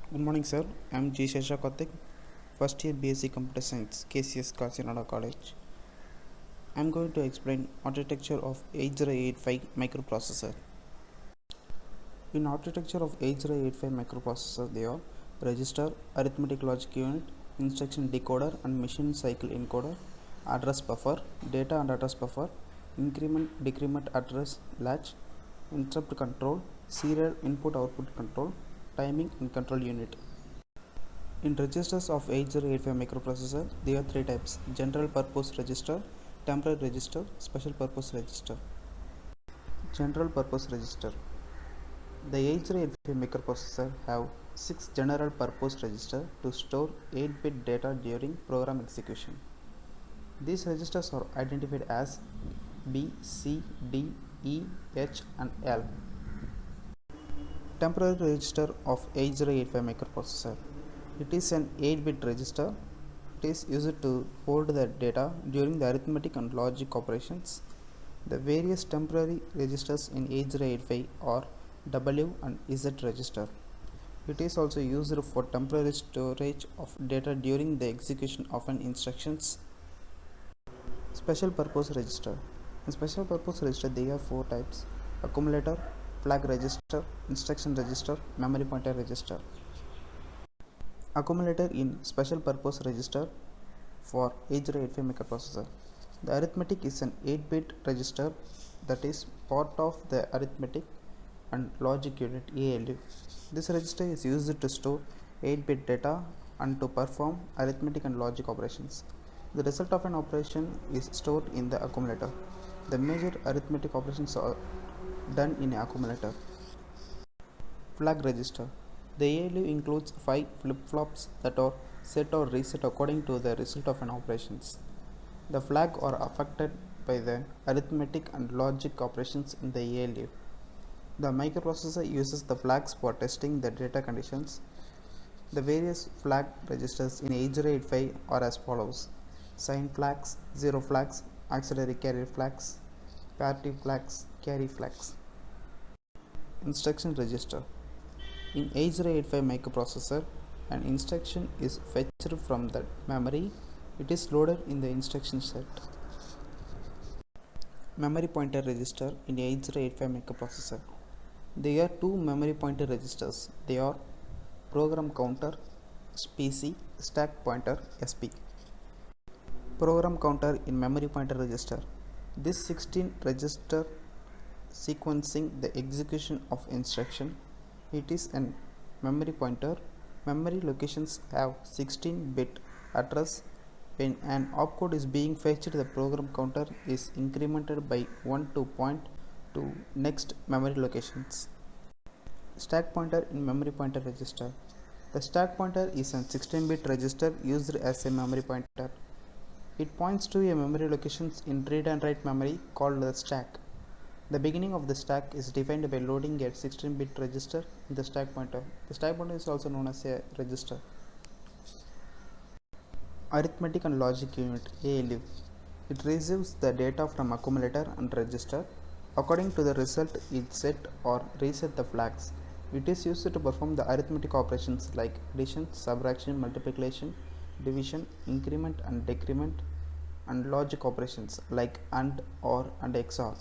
Good morning, sir. I'm Sesha Karthick, first year B.Sc Computer Science, KCS Karthick College. I'm going to explain architecture of 8085 microprocessor. In architecture of 8085 microprocessor, there are register, arithmetic logic unit, instruction decoder and machine cycle encoder, address buffer, data and address buffer, increment decrement address latch, interrupt control, serial input output control, timing and control unit. In registers of 8085 microprocessor, there are three types: general purpose register, temporary register, special purpose register. General purpose register. The 8085 microprocessor have 6 general purpose registers to store 8-bit data during program execution. These registers are identified as B, C, D, E, H and L. Temporary register of 8085 microprocessor. It is an 8-bit register. It is used to hold the data during the arithmetic and logic operations. The various temporary registers in 8085 are W and Z register. It is also used for temporary storage of data during the execution of an instructions. Special purpose register. In special purpose register, there are 4 types: accumulator, flag register, instruction register, memory pointer register. Accumulator in special purpose register for 8085 microprocessor. The arithmetic is an 8-bit register that is part of the arithmetic and logic unit ALU. This register is used to store 8-bit data and to perform arithmetic and logic operations. The result of an operation is stored in the accumulator. The major arithmetic operations are done in an accumulator. Flag register. The ALU includes 5 flip-flops that are set or reset according to the result of an operations. The flag are affected by the arithmetic and logic operations in the ALU. The microprocessor uses the flags for testing the data conditions. The various flag registers in 8085 are as follows: sign flags, zero flags, auxiliary carrier flags, parity flags, carry flags. Instruction register. In 8085 microprocessor, an instruction is fetched from the memory. It is loaded in the instruction set. Memory pointer register in 8085 microprocessor. There are 2 memory pointer registers. They are program counter PC, stack pointer SP. Program counter in memory pointer register. This 16 register sequencing the execution of instruction. It is a memory pointer. Memory locations have 16-bit address. When an opcode is being fetched, the program counter is incremented by 1 to point to next memory locations. Stack pointer in memory pointer register. The stack pointer is a 16-bit register used as a memory pointer. It points to a memory locations in read and write memory called the stack. The beginning of the stack is defined by loading a 16-bit register in the stack pointer. The stack pointer is also known as a register. Arithmetic and logic unit ALU. It receives the data from accumulator and register. According to the result, it set or reset the flags. It is used to perform the arithmetic operations like addition, subtraction, multiplication, division, increment and decrement, and logic operations like AND, OR and XOR.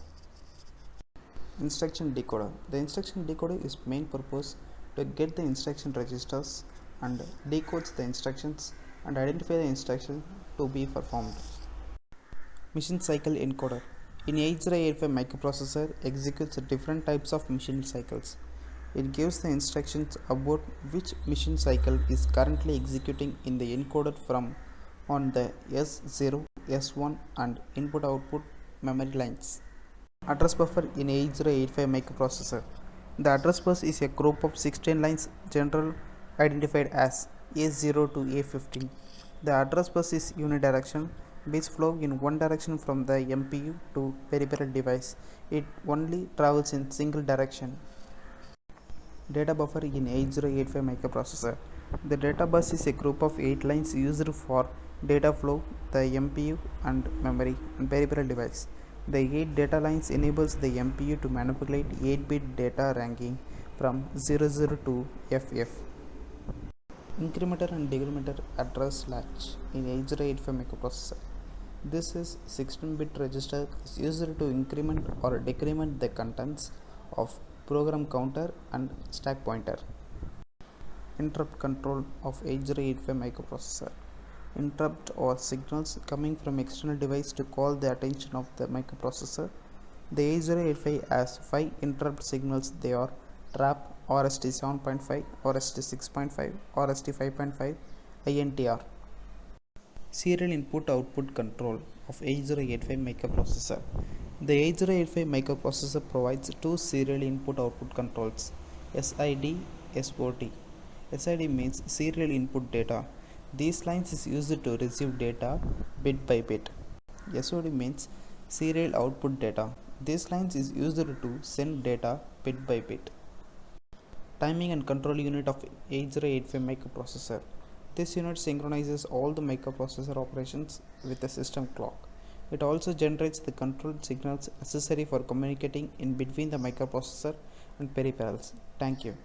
Instruction decoder. The instruction decoder is main purpose to get the instruction registers and decodes the instructions and identify the instruction to be performed. Machine cycle encoder. In 8085 microprocessor executes different types of machine cycles. It gives the instructions about which machine cycle is currently executing in the encoder from on the S0, S1 and input output memory lines. Address buffer in 8085 microprocessor. The address bus is a group of 16 lines generally identified as A0 to A15. The address bus is unidirectional. Bits flow in one direction from the MPU to peripheral device. It only travels in single direction. Data buffer in 8085 microprocessor. The data bus is a group of 8 lines used for data flow, the MPU and memory and peripheral device. The 8 data lines enables the MPU to manipulate 8-bit data ranking from 00 to FF. Incrementer and decrementer address latch in 8085 microprocessor. This is 16-bit register is used to increment or decrement the contents of program counter and stack pointer. Interrupt control of 8085 microprocessor. Interrupt or signals coming from external device to call the attention of the microprocessor. The 8085 has 5 interrupt signals. They are trap, RST 7.5, RST 6.5, RST 5.5, INTR. Serial input output control of 8085 microprocessor. The 8085 microprocessor provides two serial input output controls, SID, SOT. SID means serial input data. These lines is used to receive data bit by bit. SOD means serial output data. These lines is used to send data bit by bit. Timing and control unit of 8085 microprocessor. This unit synchronizes all the microprocessor operations with the system clock. It also generates the control signals necessary for communicating in between the microprocessor and peripherals. Thank you.